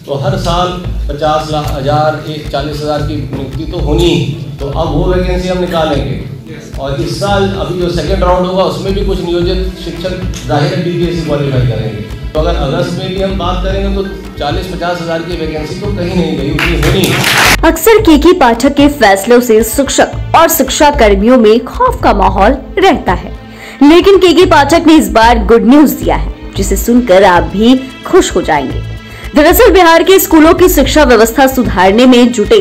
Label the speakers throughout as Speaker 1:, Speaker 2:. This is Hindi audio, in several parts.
Speaker 1: तो हर साल 50,000 40,000 की नियुक्ति तो होनी ही। तो अब वो वैकेंसी हम निकालेंगे और इस साल अभी जो सेकेंड राउंड होगा उसमें भी कुछ नियोजित शिक्षक जाहिर है BPSC क्वालिफाई करेंगे। तो अगर अगस्त में भी हम बात करेंगे तो 40-50 हज़ार की वैकेंसी तो कहीं नहीं गई, उतनी होनी।
Speaker 2: अक्सर केके पाठक के फैसलों से शिक्षक और शिक्षा कर्मियों में खौफ का माहौल रहता है, लेकिन केके पाठक ने इस बार गुड न्यूज दिया है, जिसे सुनकर आप भी खुश हो जाएंगे। दरअसल बिहार के स्कूलों की शिक्षा व्यवस्था सुधारने में जुटे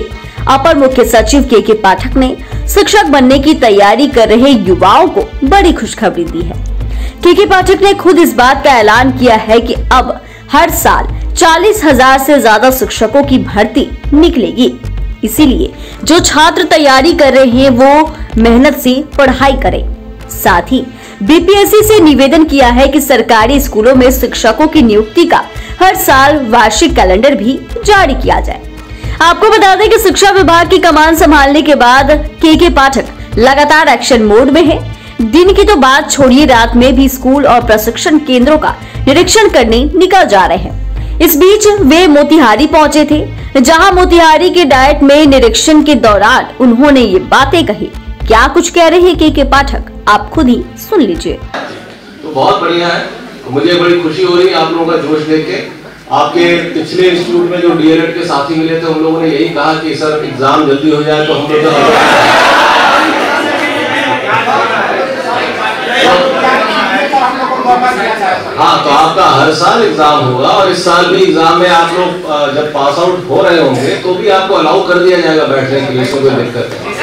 Speaker 2: अपर मुख्य सचिव केके पाठक ने शिक्षक बनने की तैयारी कर रहे युवाओं को बड़ी खुशखबरी दी है। केके पाठक ने खुद इस बात का ऐलान किया है कि अब हर साल 40,000 से ज्यादा शिक्षकों की भर्ती निकलेगी। इसीलिए जो छात्र तैयारी कर रहे हैं वो मेहनत से पढ़ाई करें। साथ ही BPSC से निवेदन किया है कि सरकारी स्कूलों में शिक्षकों की नियुक्ति का हर साल वार्षिक कैलेंडर भी जारी किया जाए। आपको बता दें कि शिक्षा विभाग की कमान संभालने के बाद केके पाठक लगातार एक्शन मोड में है। दिन की तो बात छोड़िए, रात में भी स्कूल और प्रशिक्षण केंद्रों का निरीक्षण करने निकल जा रहे हैं। इस बीच वे मोतिहारी पहुंचे थे, जहां मोतिहारी के डाइट में निरीक्षण के दौरान उन्होंने ये बातें कही। क्या कुछ कह रहे हैं केके पाठक, आप खुद ही सुन लीजिए।
Speaker 1: तो बहुत बढ़िया है, मुझे बड़ी खुशी हो रही है आप लोगों का जोश देख के। आपके पिछले इंस्टीट्यूट में जो DLED के साथी मिले थे उन लोगों ने यही कहा कि सर एग्जाम जल्दी हो जाए तो हम लोग हाँ, तो आपका हर साल एग्जाम होगा और इस साल भी एग्जाम में आप लोग जब पास आउट हो रहे होंगे तो भी आपको अलाउ कर दिया जाएगा बैठने के लिए, इसमें कोई दिक्कत नहीं।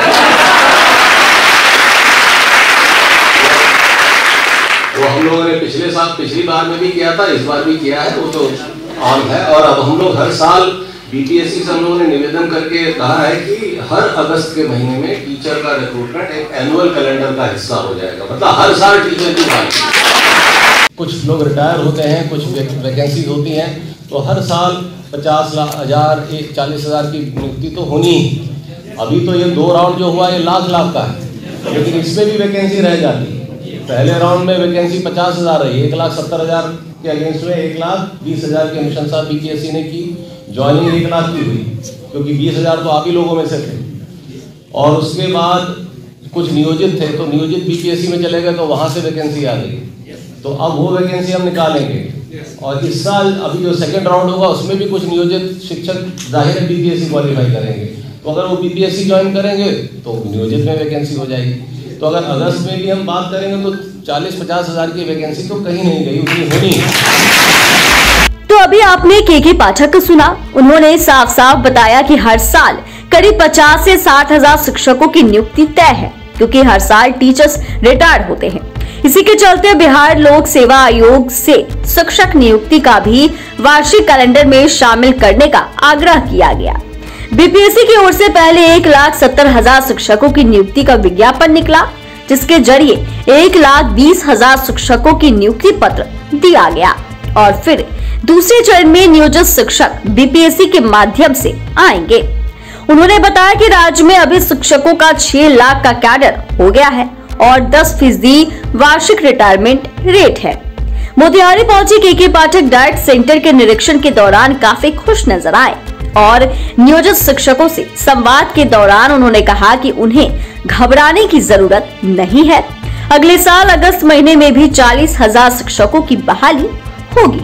Speaker 1: वो हम लोगों ने पिछली बार में भी किया था, इस बार भी किया है, वो तो आम है। और अब हम लोग हर साल BPSC से हम लोगों ने निवेदन करके कहा है कि हर अगस्त के महीने में टीचर का रिक्रूटमेंट एक एनुअल कैलेंडर का हिस्सा हो जाएगा। मतलब हर साल टीचर की बात, कुछ लोग रिटायर होते हैं, कुछ वैकेंसीज होती हैं, तो हर साल 50,000 40,000 की नियुक्ति तो होनी ही। अभी तो ये 2 राउंड जो हुआ ये लाख का है, लेकिन इसमें भी वैकेंसी रह जाती है। पहले राउंड में वैकेंसी 50,000 रही, 1,70,000 के अगेंस्ट में 1,20,000 की अनुशंसा BPSC ने की। ज्वाइनिंग 1 लाख की हुई, क्योंकि 20,000 तो आप ही लोगों में से थे। और उसके बाद कुछ नियोजित थे, तो नियोजित BPSC में चले गए, तो वहां से वैकेंसी आ गई। तो अब वो वैकेंसी हम निकालेंगे और इस साल अभी जो सेकेंड राउंड होगा उसमें भी कुछ नियोजित शिक्षक जाहिर है BPSC क्वालिफाई करेंगे। तो अगर वो BPSC ज्वाइन करेंगे तो नियोजित में वैकेंसी हो जाएगी। तो अगर अगस्त में भी हम बात करेंगे तो 40-50 हज़ार की वैकेंसी तो कहीं नहीं गई, उतनी होनी।
Speaker 2: तो अभी आपने केके पाठक को सुना। उन्होंने साफ साफ बताया कि हर साल करीब 50 से 60 हजार शिक्षकों की नियुक्ति तय है, क्योंकि हर साल टीचर्स रिटायर्ड होते हैं। इसी के चलते बिहार लोक सेवा आयोग से शिक्षक नियुक्ति का भी वार्षिक कैलेंडर में शामिल करने का आग्रह किया गया। BPSC की ओर से पहले 1,70,000 शिक्षकों की नियुक्ति का विज्ञापन निकला, जिसके जरिए 1,20,000 शिक्षकों की नियुक्ति पत्र दिया गया और फिर दूसरे चरण में नियोजित शिक्षक BPSC के माध्यम से आएंगे। उन्होंने बताया कि राज्य में अभी शिक्षकों का 6 लाख का कैडर हो गया है और 10% वार्षिक रिटायरमेंट रेट है। मोतिहारी पहुंचे केके पाठक डाइट सेंटर के निरीक्षण के दौरान काफी खुश नजर आए और नियोजित शिक्षकों से संवाद के दौरान उन्होंने कहा कि उन्हें घबराने की जरूरत नहीं है। अगले साल अगस्त महीने में भी 40,000 शिक्षकों की बहाली होगी।